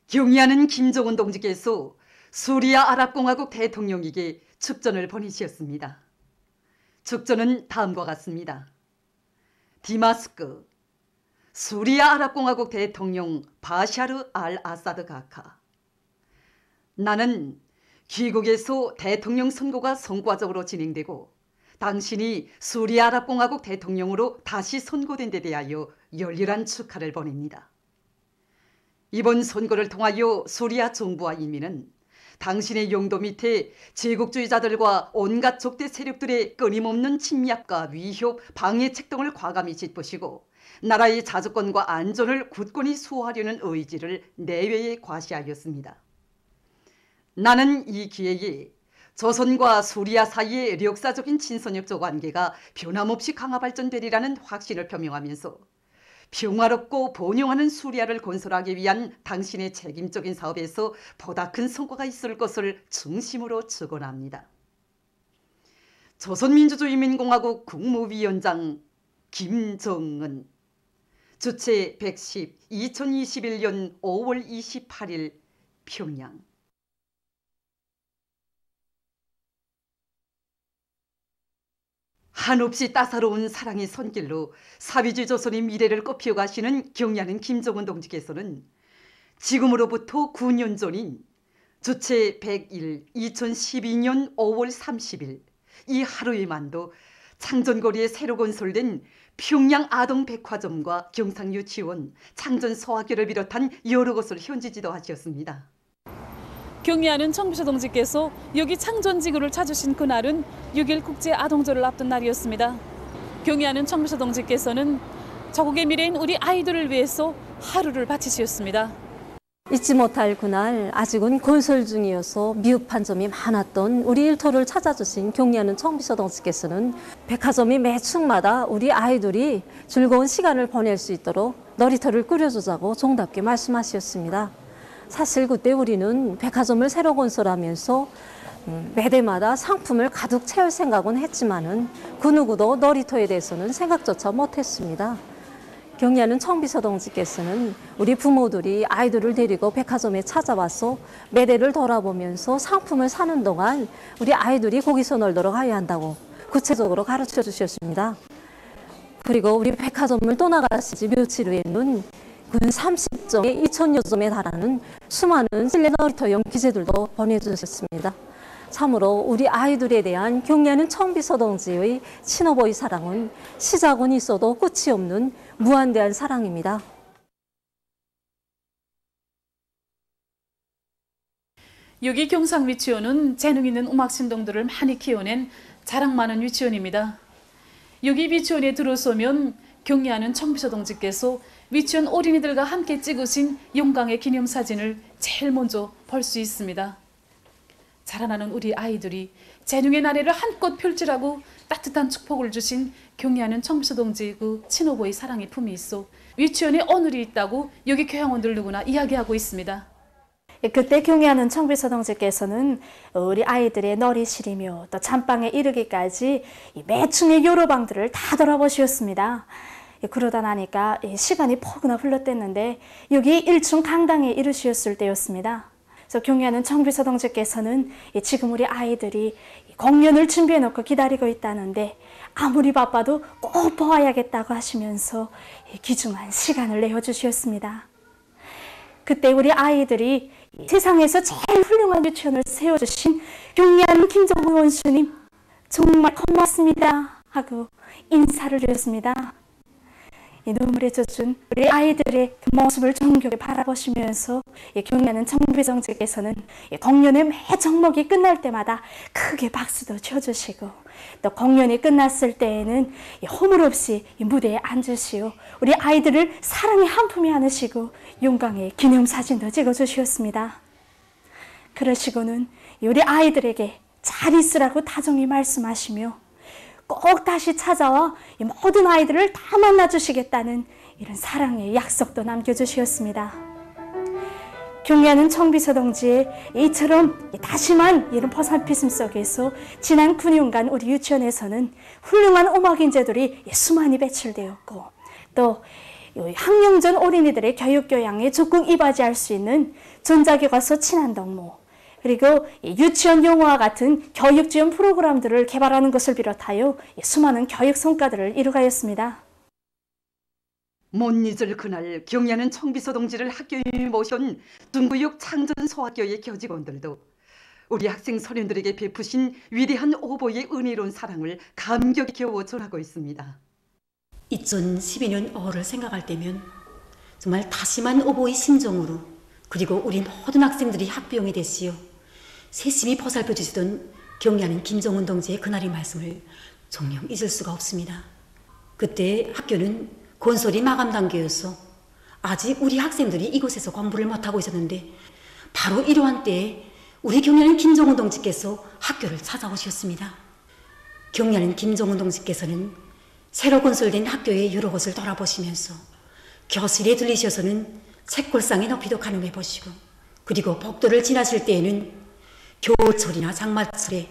경의하는 김정은 동지께서 수리아 아랍공화국 대통령에게 축전을 보내시었습니다. 축전은 다음과 같습니다. 디마스크, 수리아 아랍공화국 대통령 바샤르 알 아사드 가카. 나는 귀국에서 대통령 선거가 성과적으로 진행되고 당신이 수리아 아랍공화국 대통령으로 다시 선고된 데 대하여 열렬한 축하를 보냅니다. 이번 선거를 통하여 수리아 정부와 인민은 당신의 용도 밑에 제국주의자들과 온갖 적대 세력들의 끊임없는 침략과 위협, 방해책 등을 과감히 짚으시고 나라의 자주권과 안전을 굳건히 수호하려는 의지를 내외에 과시하였습니다. 나는 이 기회에 조선과 수리아 사이의 역사적인 친선역적 관계가 변함없이 강화 발전되리라는 확신을 표명하면서 평화롭고 번영하는 수리아를 건설하기 위한 당신의 책임적인 사업에서 보다 큰 성과가 있을 것을 중심으로 축원합니다. 조선민주주의인민공화국 국무위원장 김정은. 주체 110 2021년 5월 28일 평양. 한없이 따사로운 사랑의 손길로 사회주의 조선의 미래를 꽃피워가시는 경의하는 김정은 동지께서는 지금으로부터 9년 전인 주체 101 2012년 5월 30일 이 하루에만도 창전거리에 새로 건설된 평양 아동백화점과 경상유치원, 창전소학교를 비롯한 여러 곳을 현지 지도하셨습니다. 경의하는 청비서 동지께서 여기 창전지구를 찾으신 그날은 6.1 국제아동절을 앞둔 날이었습니다. 경의하는 청비서 동지께서는 저국의 미래인 우리 아이들을 위해서 하루를 바치셨습니다. 잊지 못할 그날 아직은 건설 중이어서 미흡한 점이 많았던 우리 일터를 찾아주신 경의하는 청비서 동지께서는 백화점이 매축마다 우리 아이들이 즐거운 시간을 보낼 수 있도록 놀이터를 꾸려주자고 정답게 말씀하셨습니다. 사실 그때 우리는 백화점을 새로 건설하면서 매대마다 상품을 가득 채울 생각은 했지만은 그 누구도 놀이터에 대해서는 생각조차 못했습니다. 경의하는 청비서 동지께서는 우리 부모들이 아이들을 데리고 백화점에 찾아와서 매대를 돌아보면서 상품을 사는 동안 우리 아이들이 거기서 놀도록 해야 한다고 구체적으로 가르쳐 주셨습니다. 그리고 우리 백화점을 떠나가신 지 며칠 후에는 근 30점에 2,000여 점에 달하는 수많은 실내 놀이터용 기재들도 보내주셨습니다. 참으로 우리 아이들에 대한 경의하는 청비서 동지의 친어버이 사랑은 시작은 있어도 끝이 없는 무한대한 사랑입니다. 여기 경상유치원은 재능 있는 음악 신동들을 많이 키워낸 자랑 많은 유치원입니다. 여기 유치원에 들어서면 경의하는 청비서 동지께서 유치원 어린이들과 함께 찍으신 영광의 기념사진을 제일 먼저 볼 수 있습니다. 자라나는 우리 아이들이 재능의 나래를 한껏 펼치라고 따뜻한 축복을 주신 경의하는 청비서 동지 그 친오버의 사랑의 품이 있어 유치원에 오늘이 있다고 여기 교양원들 누구나 이야기하고 있습니다. 그때 경의하는 청비서 동지께서는 우리 아이들의 놀이실이며 또 잠방에 이르기까지 매층의 여러 방들을 다 돌아보셨습니다. 그러다 나니까 시간이 포근하 흘렀댔는데 여기 1층 강당에 이르셨을 때였습니다. 그래서 경의하는 청비서 동지께서는 지금 우리 아이들이 공연을 준비해 놓고 기다리고 있다는데 아무리 바빠도 꼭 보아야겠다고 하시면서 귀중한 시간을 내어주셨습니다. 그때 우리 아이들이 세상에서 제일 훌륭한 유치원을 세워주신 경의하는 김정은 원수님 정말 고맙습니다 하고 인사를 드렸습니다. 눈물에 젖은 우리 아이들의 그 모습을 정겹게 바라보시면서 경의하는 청비서 동지께서는 공연의 매 종목이 끝날 때마다 크게 박수도 쳐주시고 또 공연이 끝났을 때에는 허물없이 무대에 앉으시오 우리 아이들을 사랑의 한 품에 안으시고 영광의 기념사진도 찍어주셨습니다. 그러시고는 우리 아이들에게 잘 있으라고 다정히 말씀하시며 꼭 다시 찾아와 모든 아이들을 다 만나주시겠다는 이런 사랑의 약속도 남겨주셨습니다. 경의하는 청비서 동지의 이처럼 다심한 이런 보살피심 속에서 지난 9년간 우리 유치원에서는 훌륭한 음악 인재들이 수많이 배출되었고 또 학령전 어린이들의 교육교양에 적극 이바지할 수 있는 전자교과서 친환동모, 그리고 유치원 용어와 같은 교육 지원 프로그램들을 개발하는 것을 비롯하여 수많은 교육 성과들을 이루가였습니다. 못 잊을 그날 경야는 청비서 동지를 학교에 모셔온 중구역 창전소학교의 교직원들도 우리 학생 소년들에게 베푸신 위대한 오보의 은혜로운 사랑을 감격히 겨워 전하고 있습니다. 2012년 5월을 생각할 때면 정말 다심한 오보의 심정으로, 그리고 우리 모든 학생들이 학부형이 됐시요 세심히 보살펴 주시던 경례하는 김정은 동지의 그날의 말씀을 정녕 잊을 수가 없습니다. 그때 학교는 건설이 마감 단계였어 아직 우리 학생들이 이곳에서 공부를 못하고 있었는데, 바로 이러한 때에 우리 경례하는 김정은 동지께서 학교를 찾아오셨습니다. 경례하는 김정은 동지께서는 새로 건설된 학교의 여러 곳을 돌아보시면서 교실에 들리셔서는 책골상의 높이도 가늠해 보시고, 그리고 복도를 지나실 때에는 겨울철이나 장마철에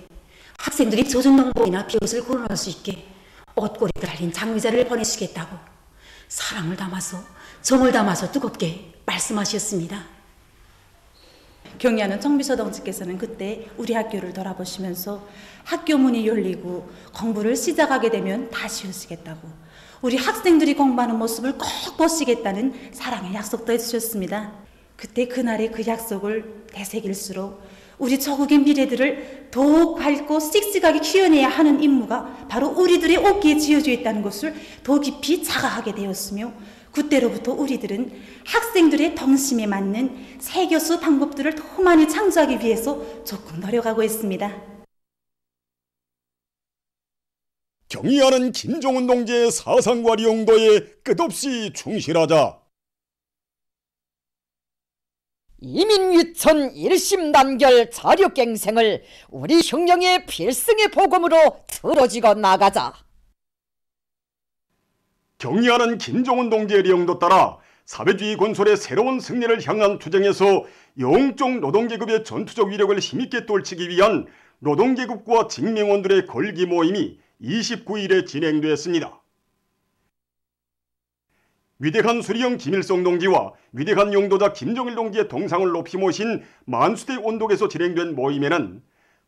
학생들이 젖은 농복이나 비옷을 걸어놓을 수 있게 옷걸이가 달린 장미자를 보내주시겠다고 사랑을 담아서, 정을 담아서 뜨겁게 말씀하셨습니다. 경례하는 청비서 동지께서는 그때 우리 학교를 돌아보시면서 학교 문이 열리고 공부를 시작하게 되면 다시 오시겠다고, 우리 학생들이 공부하는 모습을 꼭 보시겠다는 사랑의 약속도 해주셨습니다. 그때 그날의 그 약속을 되새길수록 우리 조국의 미래들을 더욱 밝고 씩씩하게 키워내야 하는 임무가 바로 우리들의 어깨에 지어져 있다는 것을 더 깊이 자각하게 되었으며, 그때로부터 우리들은 학생들의 동심에 맞는 새 교수 방법들을 더 많이 창조하기 위해서 적극 노력하고 있습니다. 경의하는 김정은 동지의 사상과 용도에 끝없이 충실하자. 이민위천 일심단결 자력갱생을 우리 혁명의 필승의 복음으로 들어지고 나가자. 경의하는 김정은 동지의령도 따라 사회주의 건설의 새로운 승리를 향한 투쟁에서 영적 노동계급의 전투적 위력을 힘있게 떨치기 위한 노동계급과 직맹원들의 걸기 모임이 29일에 진행됐습니다. 위대한 수리형 김일성 동지와 위대한 용도자 김정일 동지의 동상을 높이 모신 만수대 원독에서 진행된 모임에는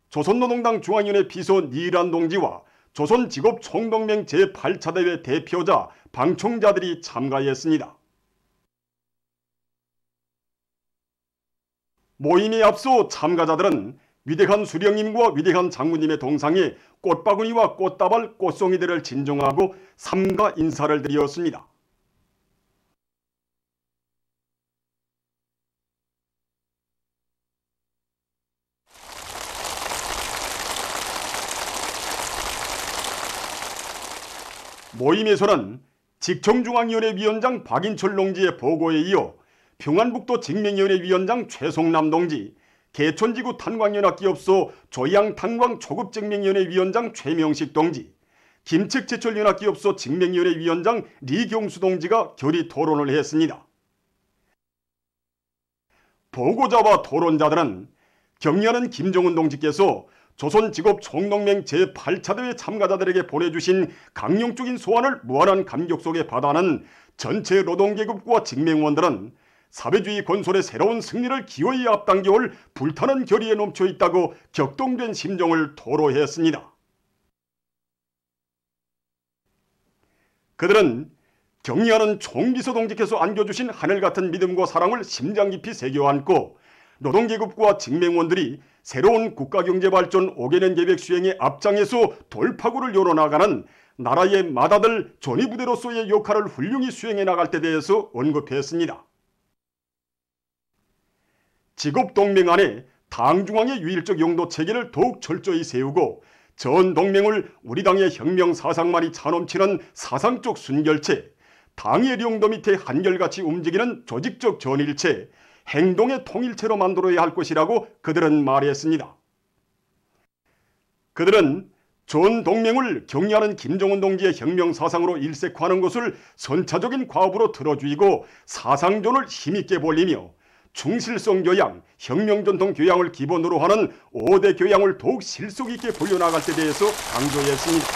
조선노동당 중앙위원회 비서 니란 동지와 조선직업총동맹 제8차 대회 대표자 방청자들이 참가했습니다. 모임에 앞서 참가자들은 위대한 수령님과 위대한 장군님의 동상에 꽃바구니와 꽃다발, 꽃송이들을 진정하고 삼가 인사를 드렸습니다. 모임에서는 직청중앙위원회 위원장 박인철 동지의 보고에 이어 평안북도 직맹위원회 위원장 최송남 동지, 개천지구 탄광연합기업소 조양탄광 초급직맹위원회 위원장 최명식 동지, 김측제철연합기업소 직맹위원회 위원장 리경수 동지가 결의 토론을 했습니다. 보고자와 토론자들은 경의하는 김정은 동지께서 조선직업총동맹 제8차 대회 참가자들에게 보내주신 강령적인 소환을 무한한 감격 속에 받아는 전체 노동계급과 직맹원들은 사회주의 건설의 새로운 승리를 기어이 앞당겨올 불타는 결의에 넘쳐 있다고 격동된 심정을 토로했습니다. 그들은 경의하는 총비서 동지께서 안겨주신 하늘같은 믿음과 사랑을 심장 깊이 새겨안고 노동계급과 직맹원들이 새로운 국가경제발전 5개년 계획 수행의 앞장에서 돌파구를 열어나가는 나라의 맏아들 전위부대로서의 역할을 훌륭히 수행해 나갈 때 대해서 언급했습니다. 직업동맹 안에 당중앙의 유일적 용도 체계를 더욱 철저히 세우고 전 동맹을 우리 당의 혁명 사상만이 차넘치는 사상적 순결체, 당의 령도 밑에 한결같이 움직이는 조직적 전일체, 행동의 통일체로 만들어야 할 것이라고 그들은 말했습니다. 그들은 전 동맹을 경의하는 김정은 동지의 혁명 사상으로 일색화하는 것을 선차적인 과업으로 들어주이고 사상전을 힘있게 벌리며 충실성 교양, 혁명 전통 교양을 기본으로 하는 5대 교양을 더욱 실속 있게 벌려나갈 때 대해서 강조했습니다.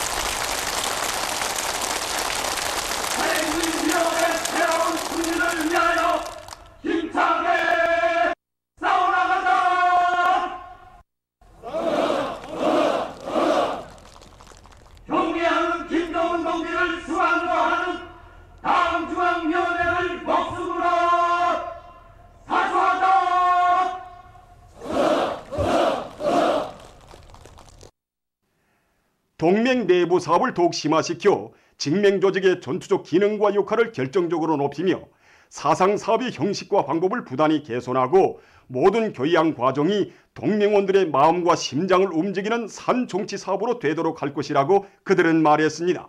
동맹 내부 사업을 더욱 심화시켜 직맹 조직의 전투적 기능과 역할을 결정적으로 높이며 사상 사업의 형식과 방법을 부단히 개선하고 모든 교양 과정이 동맹원들의 마음과 심장을 움직이는 산 정치 사업으로 되도록 할 것이라고 그들은 말했습니다.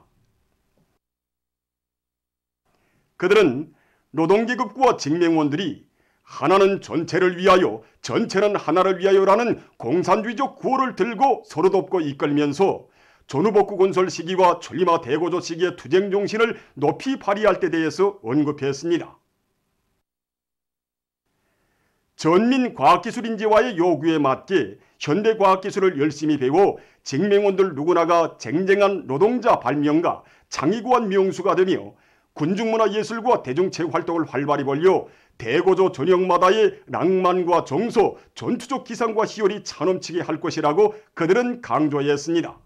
그들은 노동계급과 직맹원들이 하나는 전체를 위하여, 전체는 하나를 위하여라는 공산주의적 구호를 들고 서로 돕고 이끌면서 전후복구 건설 시기와 천리마 대고조 시기의 투쟁 정신을 높이 발휘할 때 대해서 언급했습니다. 전민과학기술인재와의 요구에 맞게 현대과학기술을 열심히 배워 직맹원들 누구나가 쟁쟁한 노동자 발명가, 창의고한 명수가 되며 군중문화예술과 대중체육 활동을 활발히 벌여 대고조 전역마다의 낭만과 정서, 전투적 기상과 희열이 차넘치게 할 것이라고 그들은 강조했습니다.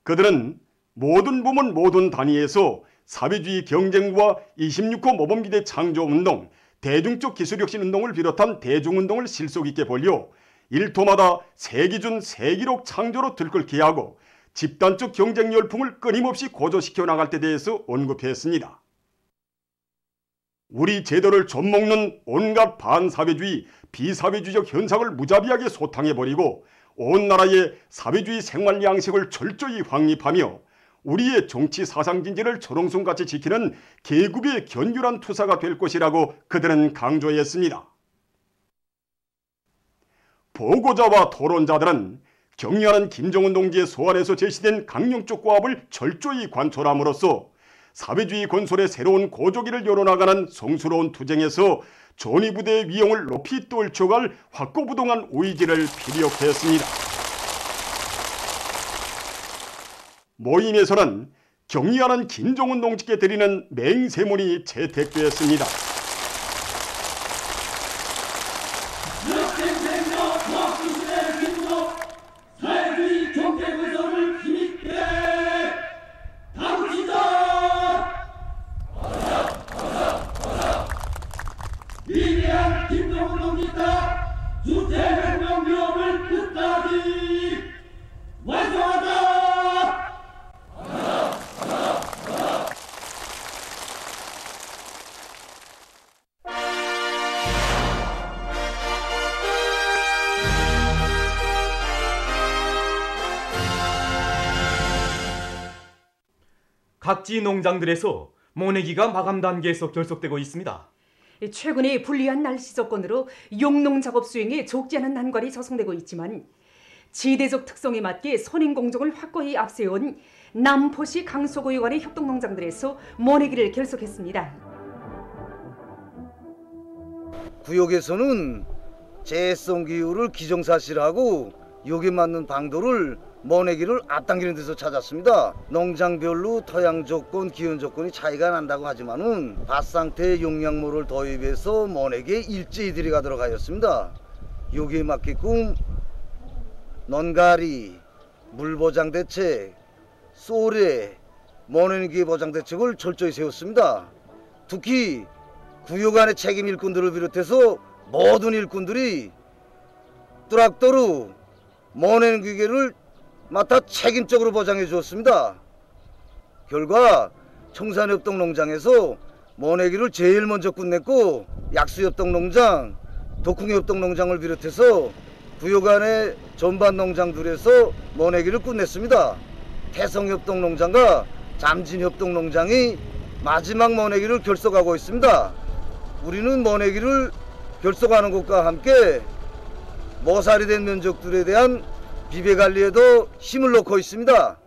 그들은 모든 부문 모든 단위에서 사회주의 경쟁과 26호 모범기대 창조운동, 대중적 기술혁신운동을 비롯한 대중운동을 실속있게 벌여 일토마다 세기준 세기록 창조로 들끓게 하고 집단적 경쟁 열풍을 끊임없이 고조시켜 나갈 때 대해서 언급했습니다. 우리 제도를 좀먹는 온갖 반사회주의, 비사회주의적 현상을 무자비하게 소탕해버리고 온 나라의 사회주의 생활 양식을 철저히 확립하며 우리의 정치 사상 진지를 철옹성같이 지키는 계급의 견휼한 투사가 될 것이라고 그들은 강조했습니다. 보고자와 토론자들은 경의하는 김정은 동지의 소환에서 제시된 강령적 고압을 철저히 관철함으로써 사회주의 건설의 새로운 고조기를 열어나가는 성스러운 투쟁에서 전위부대의 위용을 높이 떨쳐갈 확고부동한 의지를 피력했습니다. 모임에서는 경의하는 김정은 동지께 드리는 맹세문이 채택되었습니다. 각지 농장들에서 모내기가 마감 단계에서 결속되고 있습니다. 최근에 불리한 날씨 조건으로 용농 작업 수행에 적지 않은 난관이 조성되고 있지만 지대적 특성에 맞게 선인 공정을 확고히 앞세운 남포시 강서구의관의 협동농장들에서 모내기를 결속했습니다. 구역에서는 재해성 기후를 기정사실하고 여기에 맞는 방도를 모내기를 앞당기는 데서 찾았습니다. 농장별로 토양 조건, 기온 조건이 차이가 난다고 하지만은 밭 상태의 용량모를 도입해서 모내기에 일제히 들어가도록 하였습니다. 여기에 맞게끔 논가리, 물보장 대책, 쏘레, 모내기 보장 대책을 철저히 세웠습니다. 특히 구역 안의 책임 일꾼들을 비롯해서 모든 일꾼들이 뚜락도루 모내는 기계를 맡아 책임적으로 보장해 주었습니다. 결과 청산협동농장에서 모내기를 제일 먼저 끝냈고 약수협동농장, 덕흥협동농장을 비롯해서 구역 안의 전반 농장들에서 모내기를 끝냈습니다. 태성협동농장과 잠진협동농장이 마지막 모내기를 결속하고 있습니다. 우리는 모내기를 결속하는 것과 함께 모살이 된 면적들에 대한 비배관리에도 힘을 놓고 있습니다.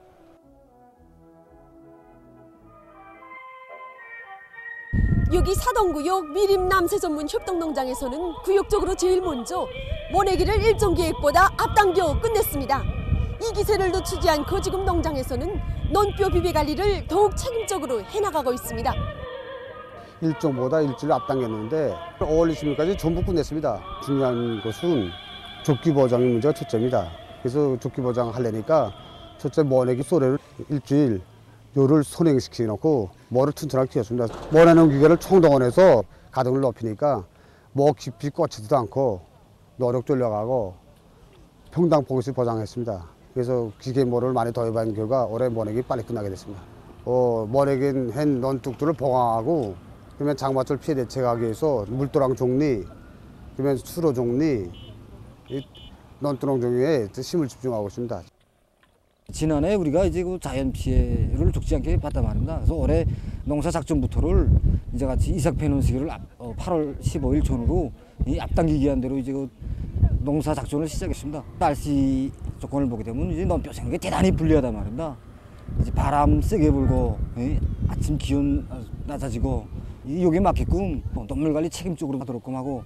여기 사동구역 미림 남새 전문 협동농장에서는 구역적으로 제일 먼저 모내기를 일정 계획보다 앞당겨 끝냈습니다. 이 기세를 놓치지 않고 지금 농장에서는 논뼈 비배관리를 더욱 책임적으로 해나가고 있습니다. 일정보다 일주일 앞당겼는데 5월 20일까지 전부 끝냈습니다. 중요한 것은 조끼 보장의 문제가 첫째입니다. 그래서 조끼 보장을 하려니까 첫째 모내기 쏘레를 일주일 요를 선행시켜 놓고 모를 튼튼하게 튀었습니다. 모내는 기계를 총동원해서 가동을 높이니까 목 깊이 꽂히지도 않고 노력 졸려가고 평당 봉수 보장했습니다. 그래서 기계모를 많이 도입한 결과 올해 모내기 빨리 끝나게 됐습니다. 모내긴 hen 논둑들을 보강하고 그러면 장마철 피해 대책하기 위해서 물도랑 종리, 그러면 수로 종리, 논두렁 종류에 힘을 집중하고 있습니다. 지난해 우리가 이제 그 자연 피해를 죽지 않게 봤단 말입니다. 그래서 올해 농사 작전부터를 이제 같이 이삭 패는 시기를 8월 15일 전후로 앞당기기 한 대로 이제 그 농사 작전을 시작했습니다. 날씨 조건을 보게 되면 이제 논뼈 생각이 대단히 불리하단 말입니다. 이제 바람 세게 불고 아침 기온 낮아지고 여기에 맞게끔 논물 관리 책임적으로 하도록끔 하고,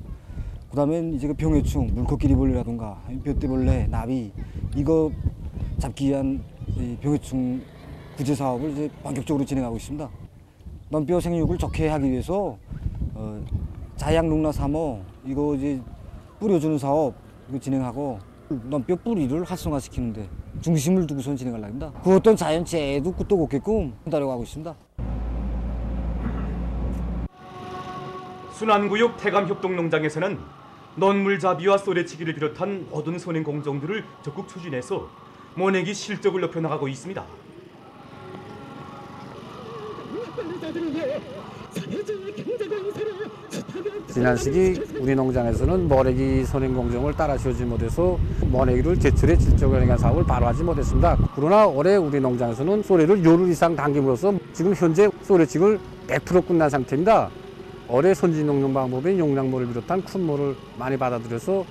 그다음에 이제 그 병해충, 물코끼리벌레라든가 볕대벌레, 나비 이거 잡기 위한 병해충 구제 사업을 이제 본격적으로 진행하고 있습니다. 논뼈 생육을 좋게 하기 위해서 자양 농라 3호 이거 이제 뿌려주는 사업 이거 진행하고, 논뼈 뿌리를 활성화시키는데 중심을 두고선 진행하려고 합니다. 그 어떤 자연재해도 끄떡 없게끔 한다고 하고 있습니다. 순안구역 태감협동농장에서는 논물잡이와 쏘래치기를 비롯한 모든 선행 공정들을 적극 추진해서 모내기 실적을 높여나가고 있습니다. 지난 시기 우리 농장에서는 모내기 선행 공정을 따라 세우지 못해서 모내기를 제철에 질적에 관한 사업을 바로 하지 못했습니다. 그러나 올해 우리 농장에서는 쏘래를 요를 이상 당김으로써 지금 현재 쏘래치기를 100% 끝난 상태입니다. 올해 선진 농용 방법인 용량모를 비롯한 큰 모를 많이 받아들여서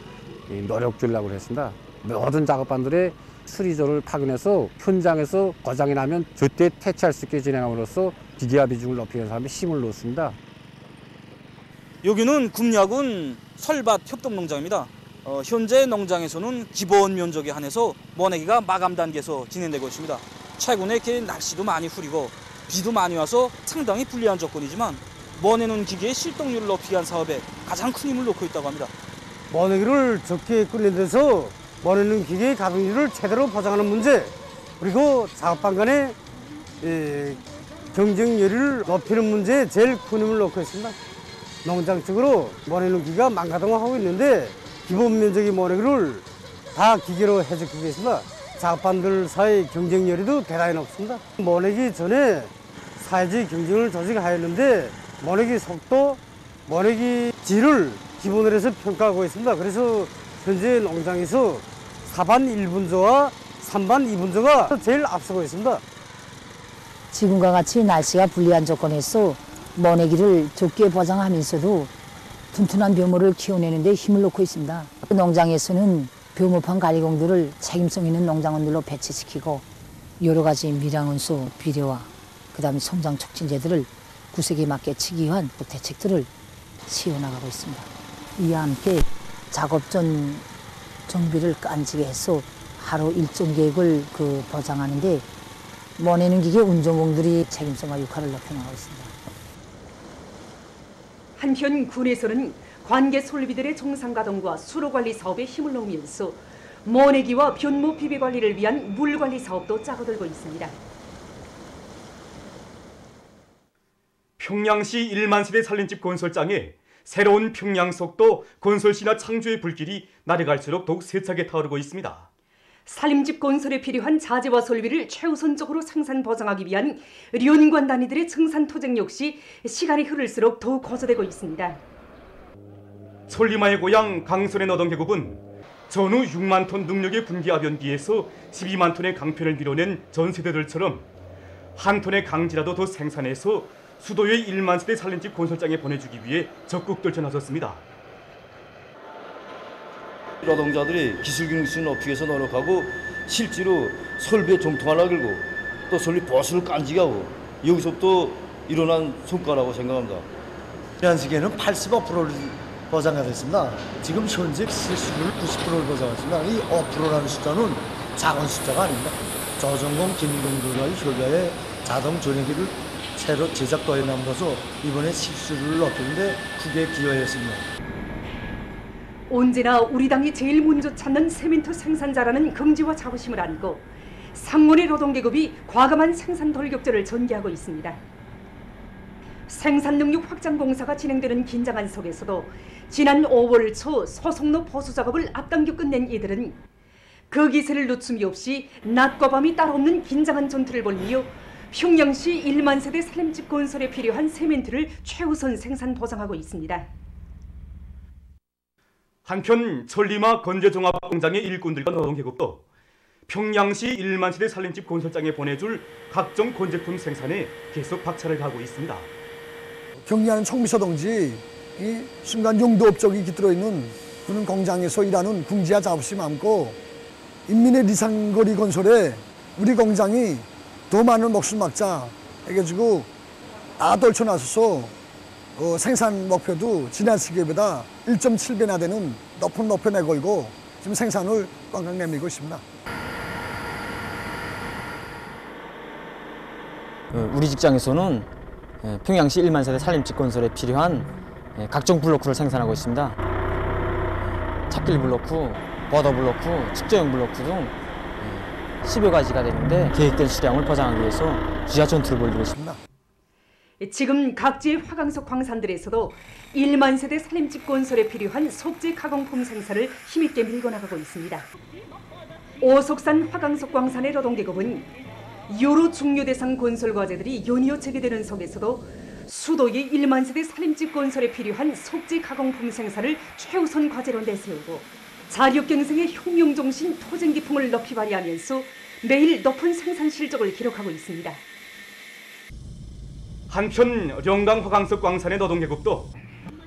노력 전략을 했습니다. 모든 작업반들의 수리조를 파견해서 현장에서 고장이 나면 저때 퇴치할 수 있게 진행함으로써 기계화 비중을 높이기 위해서 힘을 놓습니다. 여기는 금약은 설밭 협동농장입니다. 현재 농장에서는 기본 면적에 한해서 모내기가 마감 단계에서 진행되고 있습니다. 최근에 이렇게 날씨도 많이 흐리고 비도 많이 와서 상당히 불리한 조건이지만 모내는 기계의 실동률을 높이기 위한 사업에 가장 큰 힘을 놓고 있다고 합니다. 모내기를 적게 끓는 데서 모내는 기계의 가동률을 제대로 보장하는 문제, 그리고 작업반 간의 경쟁률을 높이는 문제에 제일 큰 힘을 놓고 있습니다. 농장 쪽으로 모내는 기계가 망가동하고 있는데 기본 면적의 모내기를 다 기계로 해주고 있습니다. 작업반들 사이 경쟁률도 대단히 높습니다. 모내기 전에 사회적 경쟁을 조직하였는데 모내기 속도, 모내기 질을 기본으로 해서 평가하고 있습니다. 그래서 현재 농장에서 4반 1분조와 3반 2분조가 제일 앞서고 있습니다. 지금과 같이 날씨가 불리한 조건에서 모내기를 좁게 보장하면서도 튼튼한 벼모를 키워내는 데 힘을 놓고 있습니다. 농장에서는 벼모판 관리공들을 책임성 있는 농장원들로 배치시키고 여러 가지 밀양원수 비료와 그다음에 성장 촉진제들을 구색에 맞게 치기 위한 대책들을 시행나가고 있습니다. 이와 함께 작업 전 정비를 깐지게 해서 하루 일정 계획을 보장하는데 모내는 기계 운전공들이 책임성과 역할을 높여나가고 있습니다. 한편 군에서는 관계 솔비들의 정상가동과 수로관리 사업에 힘을 놓으면서 모내기와 변모 비배 관리를 위한 물관리 사업도 짜고들고 있습니다. 평양시 1만 세대 살림집 건설장에 새로운 평양속도 건설시나 창조의 불길이 날이 갈수록 더욱 세차게 타오르고 있습니다. 살림집 건설에 필요한 자재와 설비를 최우선적으로 생산 보장하기 위한 연관 단위들의 증산 투쟁 역시 시간이 흐를수록 더욱 고조되고 있습니다. 천리마의 고향 강선의 노동계급은 전후 6만 톤 능력의 분기 압연비에서 12만 톤의 강편을 밀어낸 전 세대들처럼 한 톤의 강지라도 더 생산해서 수도의 1만 세대 살림집 건설장에 보내주기 위해 적극 떨쳐나섰습니다. 노동자들이 기술 경쟁력을 높이기 위해서 노력하고 실제로 설비에 정통 하나 걸고 또 설비 보수를 깐지게 하고 여기서부터 일어난 성과라고 생각합니다. 지난 시기에는 85%를 보장가 됐습니다. 지금 현재 실수율 90%를 보장했습니다. 이 5%라는 숫자는 작은 숫자가 아닙니다. 조정공, 김동준과의 협약에 자동 전용기를 새로 제작 도입함으로써 이번에 실수율을 높이는데 크게 기여했습니다. 언제나 우리 당이 제일 먼저 찾는 세멘트 생산자라는 긍지와 자부심을 안고 상원의 노동계급이 과감한 생산 돌격전을 전개하고 있습니다. 생산 능력 확장 공사가 진행되는 긴장한 속에서도 지난 5월 초 소속로 보수 작업을 앞당겨 끝낸 이들은 그 기세를 늦춤이 없이 낮과 밤이 따로 없는 긴장한 전투를 벌이며 평양시 1만 세대 살림집 건설에 필요한 세멘트를 최우선 생산 보장하고 있습니다. 한편 천리마 건재종합공장의 일꾼들과 노동계급도 평양시 1만 세대 살림집 건설장에 보내줄 각종 건제품 생산에 계속 박차를 가하고 있습니다. 경리하는 청비서동지 이 순간 용도 업적이 깃들어 있는 그런 공장에서 일하는 궁지와 작업실이 많고 인민의 리상거리 건설에 우리 공장이 더 많은 몫을 막자 해가지고 다 떨쳐나서서 생산 목표도 지난 시기보다 1.7배나 되는 높은 목표 내걸고 지금 생산을 꽝꽝 내밀고 있습니다. 우리 직장에서는 평양시 1만 세대 살림집 건설에 필요한 각종 블로크를 생산하고 있습니다. 찻길 블로크, 버더 블로크, 축제용 블로크 등 10여 가지가 되는데 계획된 수량을 보장하기 위해서 주야 전투를 벌이고 있습니다. 지금 각지의 화강석 광산들에서도 1만 세대 살림집 건설에 필요한 속재 가공품 생산을 힘있게 밀고 나가고 있습니다. 오속산 화강석 광산의 노동계급은 여러 중요 대상 건설 과제들이 연이어 제기되는 속에서도 수도의 1만 세대 살림집 건설에 필요한 속재 가공품 생산을 최우선 과제로 내세우고 자력경생의 혁명정신 토쟁기풍을 높이 발휘하면서 매일 높은 생산 실적을 기록하고 있습니다. 한편 영광 화강석 광산의 노동계급도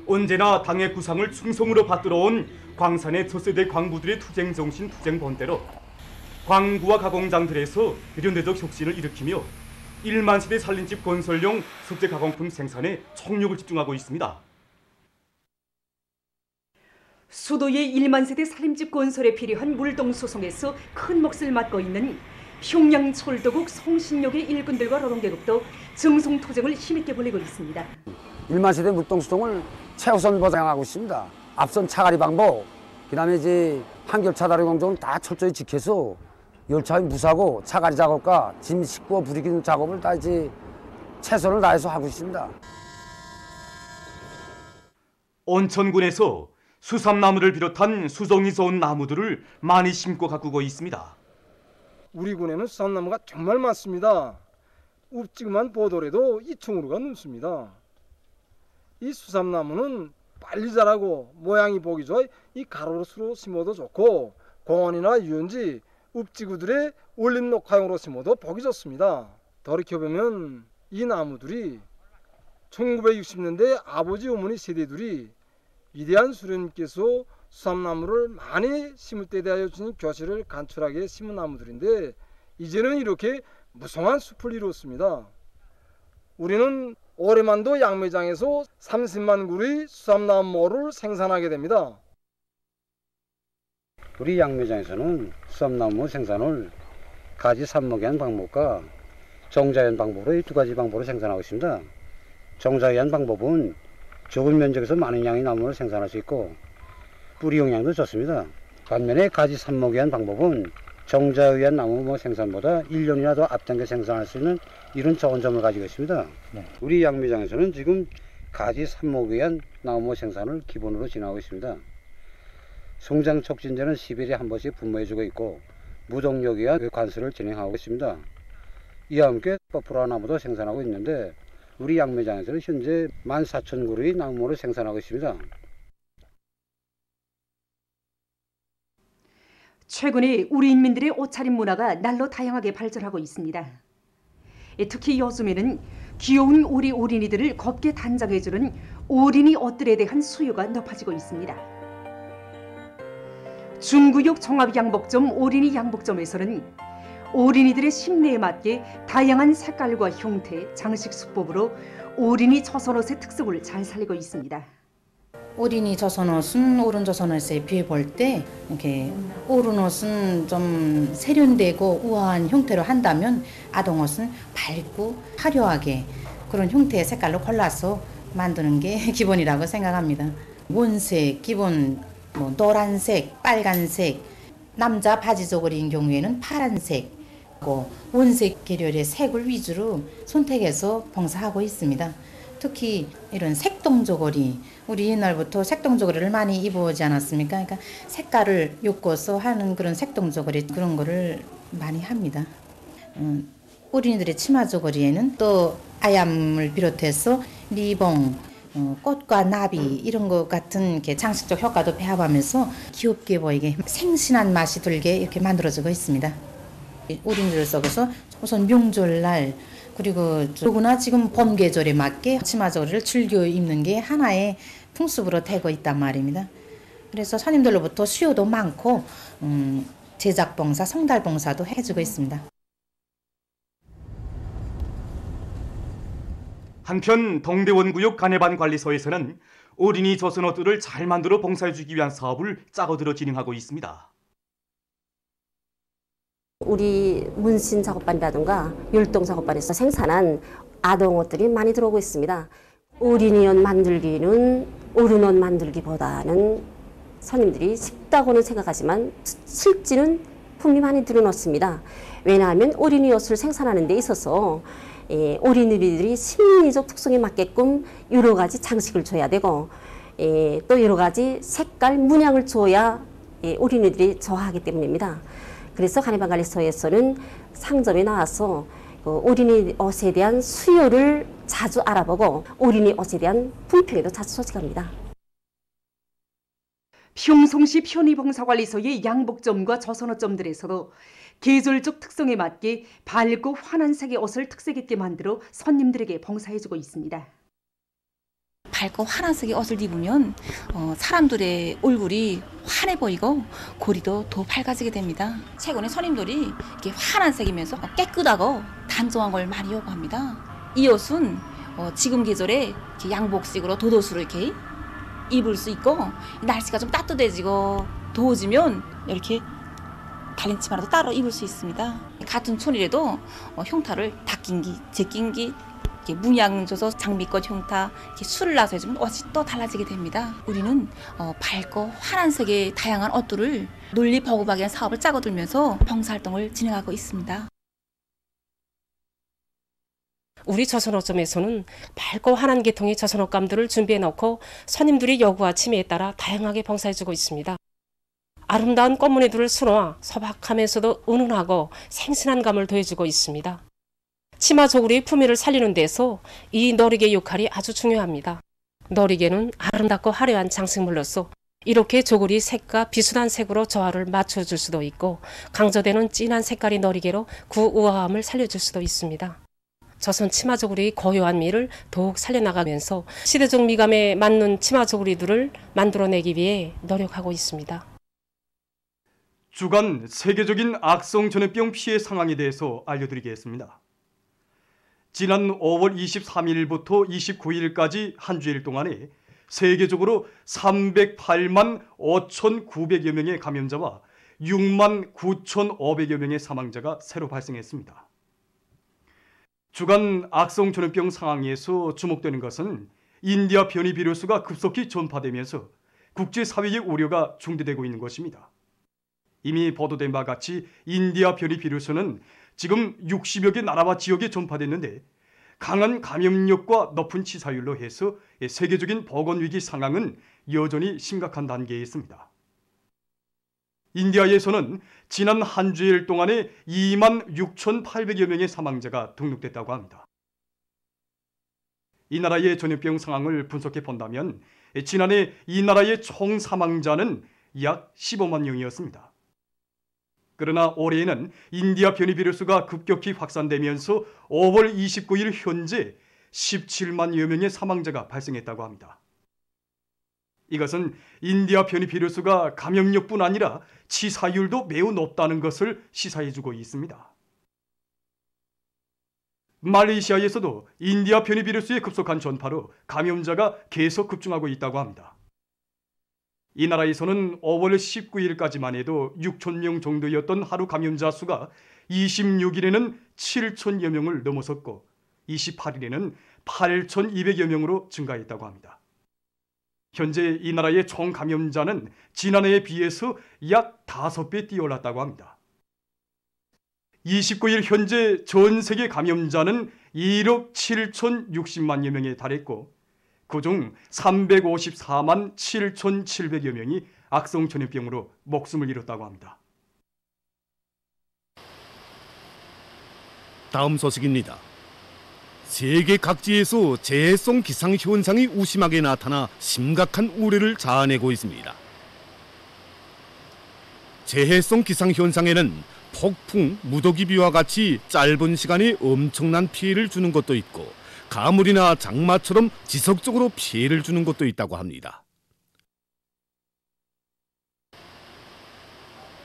언제나 당의 구상을 충성으로 받들어온 광산의 첫세대 광부들의 투쟁정신 투쟁본대로 광구와 가공장들에서 연대적 혁신을 일으키며 1만 세대 살림집 건설용 속재 가공품 생산에 총력을 집중하고 있습니다. 수도의 1만 세대 살림집 건설에 필요한 물동 수송에서 큰 몫을 맡고 있는 평양 철도국 송신역의 일꾼들과 노동계급도 정성 토쟁을 힘있게 벌이고 있습니다. 1만 세대 물동 수송을 최우선 보장하고 있습니다. 앞선 차가리 방법, 그다음에 이제 한결차 다리 공정을 다 철저히 지켜서 열차의 무사고 차가리 작업과 짐 싣고 부리기는 작업을 다 이제 최선을 다해서 하고 있습니다. 온천군에서 수삼나무를 비롯한 수종이 좋은 나무들을 많이 심고 가꾸고 있습니다. 우리 군에는 수삼나무가 정말 많습니다. 읍지그만 보더라도 2층으로가 넘습니다. 이 수삼나무는 빨리 자라고 모양이 보기 좋아 이 가로수로 심어도 좋고 공원이나 유원지 읍지구들의 올림 녹화용으로 심어도 보기 좋습니다. 돌이켜보면 이 나무들이 1960년대 아버지 어머니 세대들이 위대한 수령님께서 수삼나무를 많이 심을 때 대하여 주신 교실을 간추하게 심은 나무들인데 이제는 이렇게 무성한 숲을 이루었습니다. 우리는 올해만도 양매장에서 30만 그루의 수삼나무를 생산하게 됩니다. 우리 양매장에서는 수삼나무 생산을 가지 삽목이한 방법과 정자연 방법으로 이 두 가지 방법으로 생산하고 있습니다. 정자연 방법은 적은 면적에서 많은 양의 나무를 생산할 수 있고 뿌리 영양도 좋습니다. 반면에 가지 삽목이한 방법은 정자에 의한 나무 생산보다 1년이나 더 앞당겨 생산할 수 있는 이런 좋은 점을 가지고 있습니다. 우리 양매장에서는 지금 가지 삽목에 의한 나무 생산을 기본으로 진행하고 있습니다. 성장 촉진제는 10일에 한 번씩 분모해주고 있고 무동력에 의한 관수를 진행하고 있습니다. 이와 함께 버프라 나무도 생산하고 있는데 우리 양매장에서는 현재 14,000그루의 나무를 생산하고 있습니다. 최근에 우리 인민들의 옷차림 문화가 날로 다양하게 발전하고 있습니다. 특히 요즘에는 귀여운 우리 어린이들을 곱게 단장해주는 어린이 옷들에 대한 수요가 높아지고 있습니다. 중구역 종합양복점 어린이 양복점에서는 어린이들의 심리에 맞게 다양한 색깔과 형태, 장식 수법으로 어린이 조선옷의 특성을 잘 살리고 있습니다. 어린이 조선옷은 어른 조선옷에 비해 볼 때 이렇게 어른 옷은 좀 세련되고 우아한 형태로 한다면 아동 옷은 밝고 화려하게 그런 형태의 색깔로 골라서 만드는 게 기본이라고 생각합니다. 원색, 기본 노란색, 빨간색, 남자 바지 저고리인 경우에는 파란색, 원색 계열의 색을 위주로 선택해서 봉사하고 있습니다. 특히 이런 색동저고리, 우리 옛날부터 색동저고리를 많이 입어오지 않았습니까? 그러니까 색깔을 엮어서 하는 그런 색동저고리, 그런 거를 많이 합니다. 어린이들의 치마저고리에는 또 아얌을 비롯해서 리봉, 꽃과 나비 이런 것 같은 이렇게 장식적 효과도 배합하면서 귀엽게 보이게 생신한 맛이 들게 이렇게 만들어지고 있습니다. 어린이들 속에서 우선 명절날 그리고 누구나 지금 봄 계절에 맞게 치마저고리를 즐겨 입는 게 하나의 풍습으로 되고 있단 말입니다. 그래서 손님들로부터 수요도 많고 제작 봉사, 성달 봉사도 해주고 있습니다. 한편 동대원구역 간해반 관리소에서는 어린이 조선옷들을 잘 만들어 봉사해주기 위한 사업을 짜고들어 진행하고 있습니다. 우리 문신 작업반이라든가 율동 작업반에서 생산한 아동 옷들이 많이 들어오고 있습니다. 어린이 옷 만들기는 어른 옷 만들기보다는 손님들이 쉽다고는 생각하지만 실제는 품이 많이 들어놓습니다. 왜냐하면 어린이 옷을 생산하는 데 있어서 어린이들이 심리적 특성에 맞게끔 여러 가지 장식을 줘야 되고 또 여러 가지 색깔, 문양을 줘야 어린이들이 좋아하기 때문입니다. 그래서 간해반 관리소에서는 상점에 나와서 어린이 옷에 대한 수요를 자주 알아보고 어린이 옷에 대한 품평에도 자주 소식합니다. 평송시 편의봉사관리소의 양복점과 조선옷점들에서도 계절적 특성에 맞게 밝고 환한 색의 옷을 특색 있게 만들어 손님들에게 봉사해주고 있습니다. 밝고 환한색의 옷을 입으면 사람들의 얼굴이 환해 보이고 고리도 더 밝아지게 됩니다. 최근에 손님들이 이렇게 환한색이면서 깨끗하고 단정한 걸 많이 요구합니다. 이 옷은 지금 계절에 이렇게 양복식으로 도도수로 이렇게 입을 수 있고 날씨가 좀 따뜻해지고 더워지면 이렇게 달린 치마라도 따로 입을 수 있습니다. 같은 촌이라도 흉터를 닦인기, 제낀기, 문양 줘서 장미꽃 흉터, 이렇게 술을 놔서 해주면 옷이 또 달라지게 됩니다. 우리는 밝고 환한색의 다양한 옷들을 논리 보급하기 위한 사업을 짜고 들면서 봉사활동을 진행하고 있습니다. 우리 조선옷점에서는 밝고 환한 계통의 조선옷감들을 준비해놓고 손님들이 요구와 취미에 따라 다양하게 봉사해주고 있습니다. 아름다운 꽃무늬들을 수놓아 소박하면서도 은은하고 생생한 감을 더해주고 있습니다. 치마 저고리의 품위를 살리는 데서 이 너리개 역할이 아주 중요합니다. 너리개는 아름답고 화려한 장식물로서 이렇게 저고리 색과 비순한 색으로 조화를 맞춰줄 수도 있고 강조되는 진한 색깔의 너리개로 그 우아함을 살려줄 수도 있습니다. 조선 치마 저고리의 고요한 미를 더욱 살려나가면서 시대적 미감에 맞는 치마 저고리들을 만들어내기 위해 노력하고 있습니다. 주간 세계적인 악성 전염병 피해 상황에 대해서 알려드리겠습니다. 지난 5월 23일부터 29일까지 한 주일 동안에 세계적으로 308만 5,900여 명의 감염자와 6만 9,500여 명의 사망자가 새로 발생했습니다. 주간 악성 전염병 상황에서 주목되는 것은 인디아 변이 비루스가 급속히 전파되면서 국제사회의 우려가 중대되고 있는 것입니다. 이미 보도된 바와 같이 인디아 변이 비루스는 지금 60여 개 나라와 지역에 전파됐는데 강한 감염력과 높은 치사율로 해서 세계적인 보건위기 상황은 여전히 심각한 단계에 있습니다. 인디아에서는 지난 한 주일 동안에 2만 6,800여 명의 사망자가 등록됐다고 합니다. 이 나라의 전염병 상황을 분석해 본다면 지난해 이 나라의 총 사망자는 약 15만 명이었습니다. 그러나 올해에는 인디아 변이 비루스가 급격히 확산되면서 5월 29일 현재 17만여 명의 사망자가 발생했다고 합니다. 이것은 인디아 변이 비루스가 감염력뿐 아니라 치사율도 매우 높다는 것을 시사해주고 있습니다. 말레이시아에서도 인디아 변이 비루스의 급속한 전파로 감염자가 계속 급증하고 있다고 합니다. 이 나라에서는 5월 19일까지만 해도 6,000명 정도였던 하루 감염자 수가 26일에는 7,000여 명을 넘어섰고 28일에는 8,200여 명으로 증가했다고 합니다. 현재 이 나라의 총 감염자는 지난해에 비해서 약 5배 뛰어올랐다고 합니다. 29일 현재 전 세계 감염자는 2억 7,060만여 명에 달했고 그중 354만 7,700여 명이 악성 전염병으로 목숨을 잃었다고 합니다. 다음 소식입니다. 세계 각지에서 재해성 기상현상이 우심하게 나타나 심각한 우려를 자아내고 있습니다. 재해성 기상현상에는 폭풍, 무더기비와 같이 짧은 시간에 엄청난 피해를 주는 것도 있고 가물이나 장마처럼 지속적으로 피해를 주는 것도 있다고 합니다.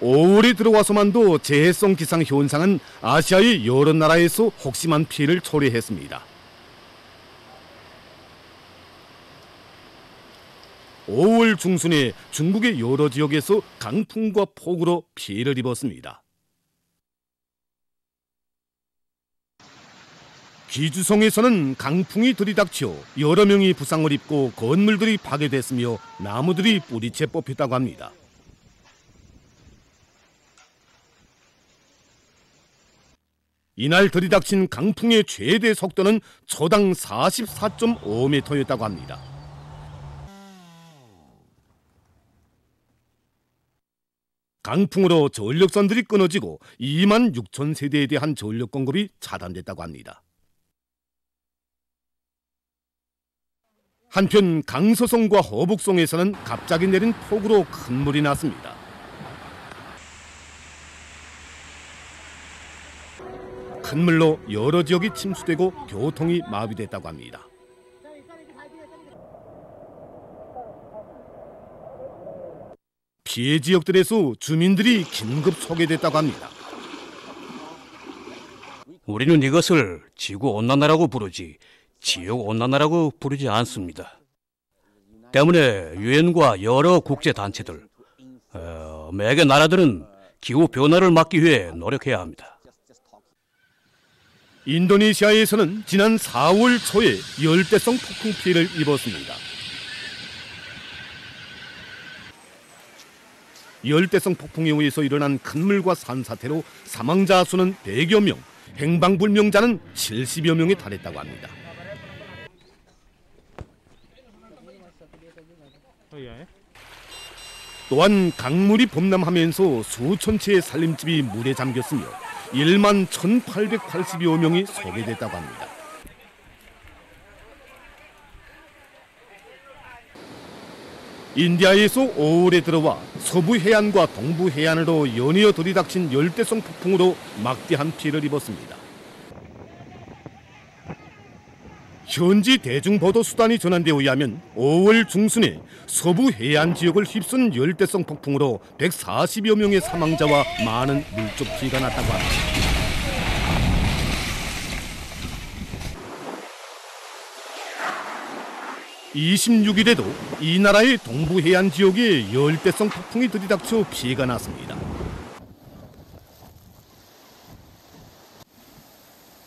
5월에 들어와서만도 재해성 기상현상은 아시아의 여러 나라에서 혹심한 피해를 초래했습니다. 5월 중순에 중국의 여러 지역에서 강풍과 폭우로 피해를 입었습니다. 귀주성에서는 강풍이 들이닥쳐 여러 명이 부상을 입고 건물들이 파괴됐으며 나무들이 뿌리채 뽑혔다고 합니다. 이날 들이닥친 강풍의 최대 속도는 초당 44.5m였다고 합니다. 강풍으로 전력선들이 끊어지고 2만 6천 세대에 대한 전력 공급이 차단됐다고 합니다. 한편 강서성과 허북성에서는 갑자기 내린 폭우로 큰 물이 났습니다. 큰 물로 여러 지역이 침수되고 교통이 마비됐다고 합니다. 피해 지역들에서 주민들이 긴급 소개됐다고 합니다. 우리는 이것을 지구온난화라고 부르지 지역온난화라고 부르지 않습니다. 때문에 유엔과 여러 국제단체들, 매개 나라들은 기후변화를 막기 위해 노력해야 합니다. 인도네시아에서는 지난 4월 초에 열대성 폭풍 피해를 입었습니다. 열대성 폭풍에 의해서 일어난 큰 물과 산사태로 사망자 수는 100여 명, 행방불명자는 70여 명에 달했다고 합니다. 또한 강물이 범람하면서 수천 채의 살림집이 물에 잠겼으며 1만 1,880여 명이 소개됐다고 합니다. 인디아에서 5월에 들어와 서부 해안과 동부 해안으로 연이어 들이닥친 열대성 폭풍으로 막대한 피해를 입었습니다. 현지 대중보도수단이 전한 데 의하면 5월 중순에 서부 해안 지역을 휩쓴 열대성 폭풍으로 140여 명의 사망자와 많은 물적 피해가 났다고 합니다. (26일에도) 이 나라의 동부 해안 지역에 열대성 폭풍이 들이닥쳐 피해가 났습니다.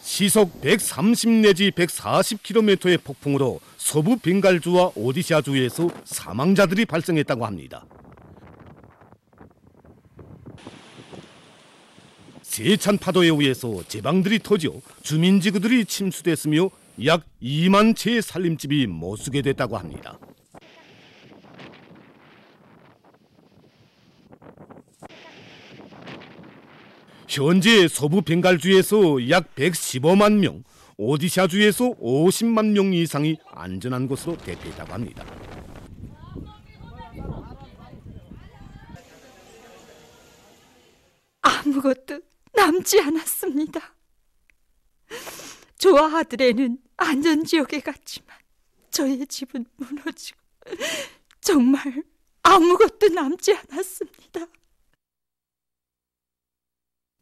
시속 130 내지 140km의 폭풍으로 서부 벵갈주와 오디샤주에서 사망자들이 발생했다고 합니다. 세찬 파도에 의해서 제방들이 터져 주민지구들이 침수됐으며 약 2만 채의 살림집이 못쓰게 됐다고 합니다. 현재 서부 벵갈주에서 약 115만 명, 오디샤주에서 50만 명 이상이 안전한 곳으로 대피했다고 합니다. 아무것도 남지 않았습니다. 저와 아들애는 안전지역에 갔지만 저의 집은 무너지고 정말 아무것도 남지 않았습니다.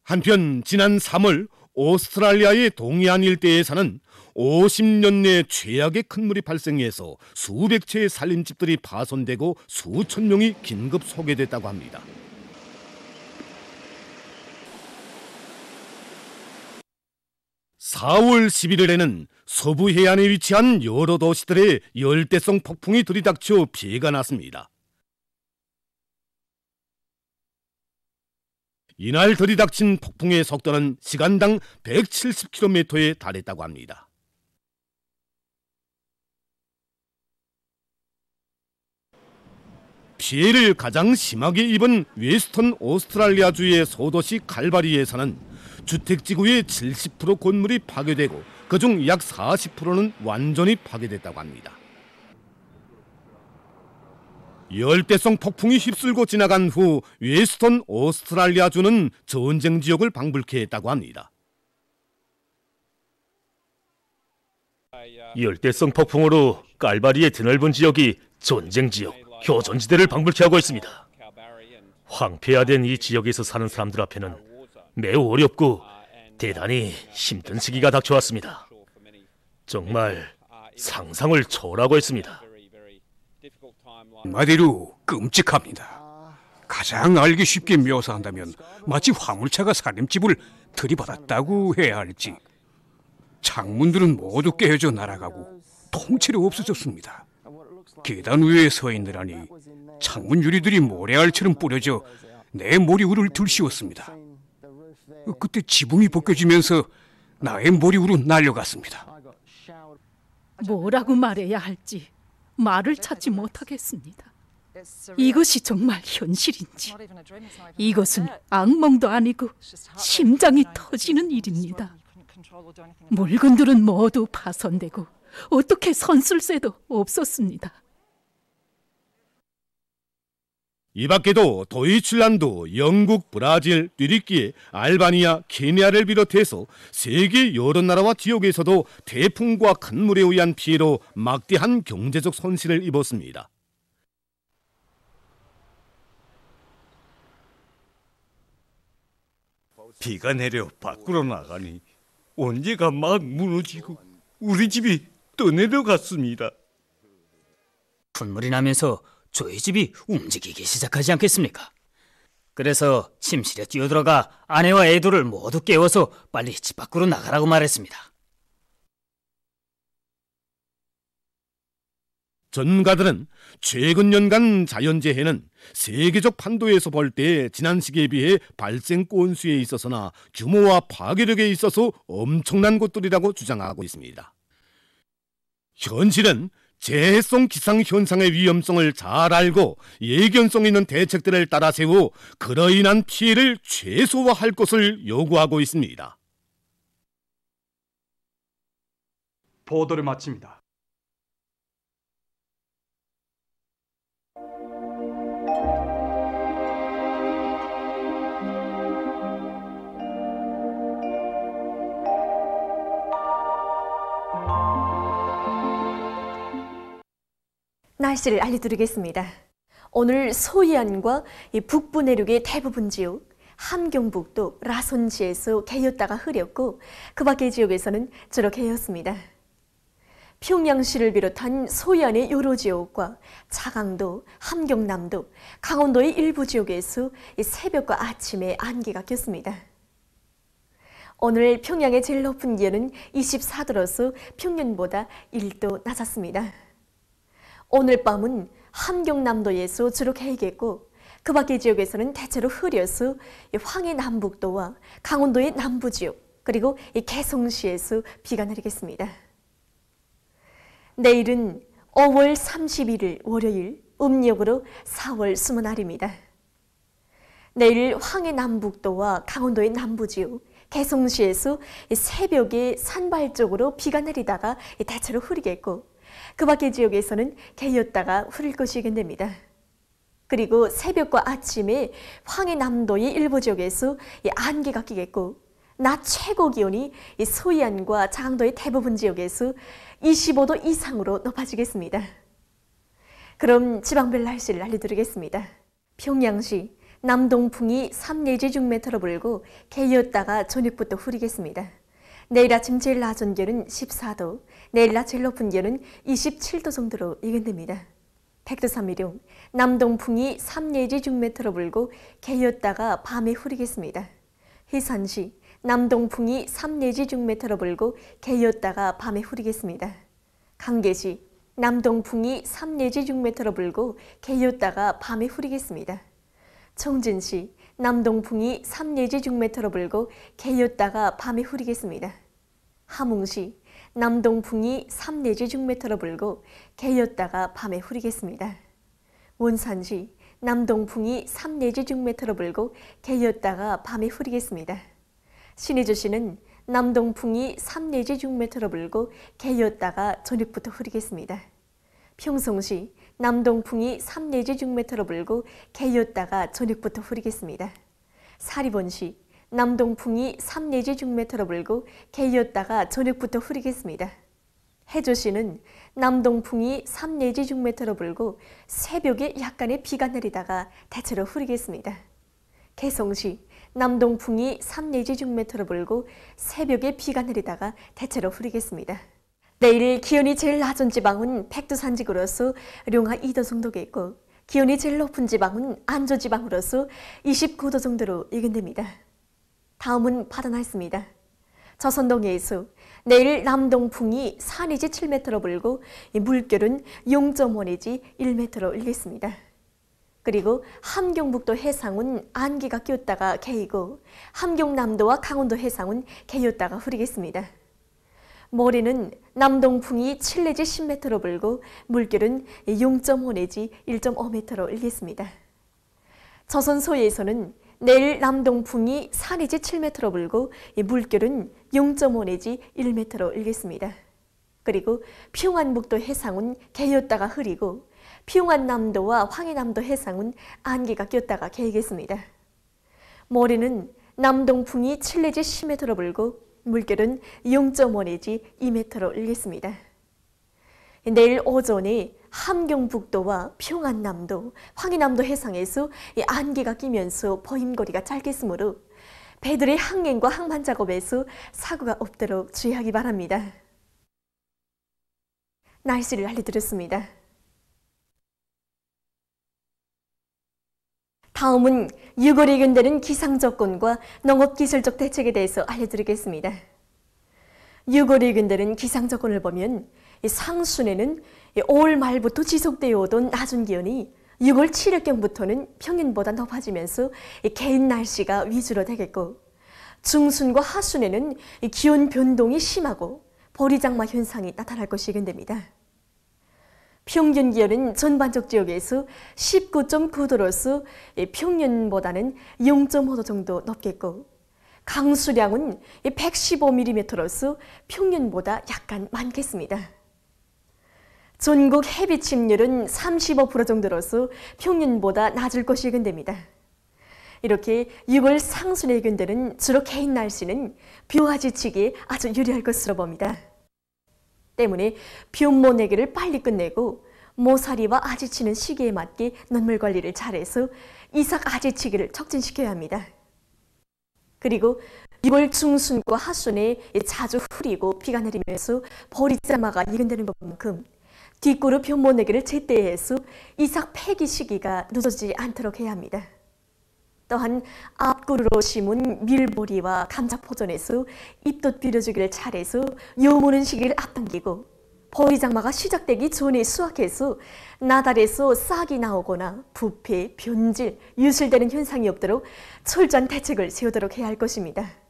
한편 지난 3월 오스트랄리아의 동해안 일대에서는 50년 내 최악의 큰 물이 발생해서 수백 채의 살림집들이 파손되고 수천 명이 긴급 소개됐다고 합니다. (4월 11일에는) 서부 해안에 위치한 여러 도시들의 열대성 폭풍이 들이닥쳐 피해가 났습니다. 이날 들이닥친 폭풍의 속도는 시간당 170km에 달했다고 합니다. 피해를 가장 심하게 입은 웨스턴 오스트랄리아주의 소도시 칼바리에서는 주택지구의 70% 건물이 파괴되고 그중 약 40%는 완전히 파괴됐다고 합니다. 열대성 폭풍이 휩쓸고 지나간 후 웨스턴 오스트랄리아주는 전쟁 지역을 방불케 했다고 합니다. 열대성 폭풍으로 칼바리의 드넓은 지역이 전쟁 지역, 교전지대를 방불케 하고 있습니다. 황폐화된 이 지역에서 사는 사람들 앞에는 매우 어렵고 대단히 힘든 시기가 닥쳐왔습니다. 정말 상상을 초월하고 있습니다. 한마디로 끔찍합니다. 가장 알기 쉽게 묘사한다면 마치 화물차가 살림집을 들이받았다고 해야 할지. 창문들은 모두 깨어져 날아가고 통째로 없어졌습니다. 계단 위에 서 있느라니 창문 유리들이 모래알처럼 뿌려져 내 머리 위를 들씌웠습니다. 그때 지붕이 벗겨지면서 나의 머리 위로 날려갔습니다. 뭐라고 말해야 할지 말을 찾지 못하겠습니다. 이것이 정말 현실인지, 이것은 악몽도 아니고 심장이 터지는 일입니다. 물건들은 모두 파손되고 어떻게 선쓸 새도 없었습니다. 이 밖에도 도이칠란드, 영국, 브라질, 튀르키예, 알바니아, 케냐를 비롯해서 세계 여러 나라와 지역에서도 태풍과 큰 물에 의한 피해로 막대한 경제적 손실을 입었습니다. 비가 내려 밖으로 나가니 언제가 막 무너지고 우리 집이 떠내려갔습니다. 풀물이 나면서 저희 집이 움직이기 시작하지 않겠습니까? 그래서 침실에 뛰어들어가 아내와 애들을 모두 깨워서 빨리 집 밖으로 나가라고 말했습니다. 전문가들은 최근 년간 자연재해는 세계적 판도에서 볼 때 지난 시기에 비해 발생 건수에 있어서나 규모와 파괴력에 있어서 엄청난 것들이라고 주장하고 있습니다. 현실은 재해성 기상현상의 위험성을 잘 알고 예견성 있는 대책들을 따라 세워 그로 인한 피해를 최소화할 것을 요구하고 있습니다. 보도를 마칩니다. 날씨를 알려드리겠습니다. 오늘 소이안과 북부 내륙의 대부분 지역, 함경북도 라손지에서 개였다가 흐렸고 그 밖의 지역에서는 주로 개였습니다. 평양시를 비롯한 소이안의 여러 지역과 자강도, 함경남도, 강원도의 일부 지역에서 새벽과 아침에 안개가 꼈습니다. 오늘 평양의 제일 높은 기온은 24도로서 평년보다 1도 낮았습니다. 오늘 밤은 함경남도에서 주로 개겠고 그 밖의 지역에서는 대체로 흐려서 황해 남북도와 강원도의 남부지역 그리고 개성시에서 비가 내리겠습니다. 내일은 5월 31일 월요일 음력으로 4월 20날입니다. 내일 황해 남북도와 강원도의 남부지역 개성시에서 새벽에 산발 쪽으로 비가 내리다가 대체로 흐리겠고 그 밖의 지역에서는 개였다가 흐릴 것이겠답니다. 그리고 새벽과 아침에 황해 남도의 일부 지역에서 안개가 끼겠고 낮 최고 기온이 소이안과 장도의 대부분 지역에서 25도 이상으로 높아지겠습니다. 그럼 지방별 날씨를 알려드리겠습니다. 평양시 남동풍이 3 내지 6m로 불고 개였다가 저녁부터 흐리겠습니다. 내일 아침 제일 낮은 기온은 14도, 내일 낮 제일 높은 기온은 27도 정도로 예견됩니다. 백두산미령 남동풍이 3 내지 6m로 불고 개였다가 밤에 흐리겠습니다. 해산시 남동풍이 3 내지 6m로 불고 개였다가 밤에 흐리겠습니다. 강계시 남동풍이 3 내지 6m로 불고 개였다가 밤에 흐리겠습니다. 청진시 남동풍이 3 내지 6m로 불고 개였다가 밤에 흐리겠습니다. 함흥시 남동풍이 3 내지 6m로 불고 개였다가 밤에 흐리겠습니다. 원산시 남동풍이 3 내지 6m로 불고 개였다가 밤에 흐리겠습니다. 신의주시는 남동풍이 3 내지 6m로 불고 개였다가 저녁부터 흐리겠습니다. 평성시 남동풍이 3 내지 6m로 불고 개였다가 저녁부터 흐리겠습니다. 사리본시 남동풍이 3 내지 6m로 불고 개였다가 저녁부터 흐리겠습니다. 해조시는 남동풍이 3 내지 6m로 불고 새벽에 약간의 비가 내리다가 대체로 흐리겠습니다. 개성시 남동풍이 3 내지 6m로 불고 새벽에 비가 내리다가 대체로 흐리겠습니다. 내일 기온이 제일 낮은 지방은 백두산지구로서 룡하 2도 정도겠고 기온이 제일 높은 지방은 안조지방으로서 29도 정도로 예견됩니다. 다음은 바다 날씨입니다. 조선동해에서 내일 남동풍이 4 내지 7m로 불고 물결은 0.5 내지 1m로 일겠습니다. 그리고 함경북도 해상은 안개가 꼈다가 개이고 함경남도와 강원도 해상은 개였다가 흐리겠습니다. 모레는 남동풍이 7 내지 10m로 불고 물결은 0.5 내지 1.5m로 일겠습니다. 조선 서해에서는 내일 남동풍이 4 내지 7m로 불고 물결은 0.5 내지 1m로 일겠습니다. 그리고 평안북도 해상은 개였다가 흐리고 평안남도와 황해남도 해상은 안개가 꼈다가 개이겠습니다. 모레는 남동풍이 7 내지 10m로 불고 물결은 0.5 내지 2m로 일겠습니다. 내일 오전에 함경북도와 평안남도, 황해남도 해상에서 안개가 끼면서 보임거리가 짧겠으므로 배들의 항행과 항만 작업에서 사고가 없도록 주의하기 바랍니다. 날씨를 알려드렸습니다. 다음은 6월에 예견되는 기상조건과 농업기술적 대책에 대해서 알려드리겠습니다. 6월에 예견되는 기상조건을 보면 상순에는 5월 말부터 지속되어 오던 낮은 기온이 6월 7일경부터는 평년보다 높아지면서 개인 날씨가 위주로 되겠고 중순과 하순에는 기온 변동이 심하고 보리장마 현상이 나타날 것이 예견됩니다. 평균 기온은 전반적 지역에서 19.9도로서 평년보다는 0.5도 정도 높겠고 강수량은 115mm로서 평년보다 약간 많겠습니다. 전국 해비 침률은 35% 정도로서 평년보다 낮을 것이 예견됩니다. 이렇게 6월 상순에 예견되는 주로 개인 날씨는 벼와 지치기에 아주 유리할 것으로 봅니다. 때문에 벼모 내기를 빨리 끝내고 모사리와 아지치는 시기에 맞게 논물 관리를 잘해서 이삭 아지치기를 촉진시켜야 합니다. 그리고 6월 중순과 하순에 자주 흐리고 비가 내리면서 보리장마가 예견되는 것만큼 뒷구루 벼모 내기를 제때해서 이삭 폐기 시기가 늦어지지 않도록 해야 합니다. 또한 앞구르로 심은 밀보리와 감자포전에서 잎덧 빌어주기를 잘해서 여무는 시기를 앞당기고 보리장마가 시작되기 전에 수확해서 나달에서 싹이 나오거나 부패, 변질, 유실되는 현상이 없도록 철저한 대책을 세우도록 해야 할 것입니다.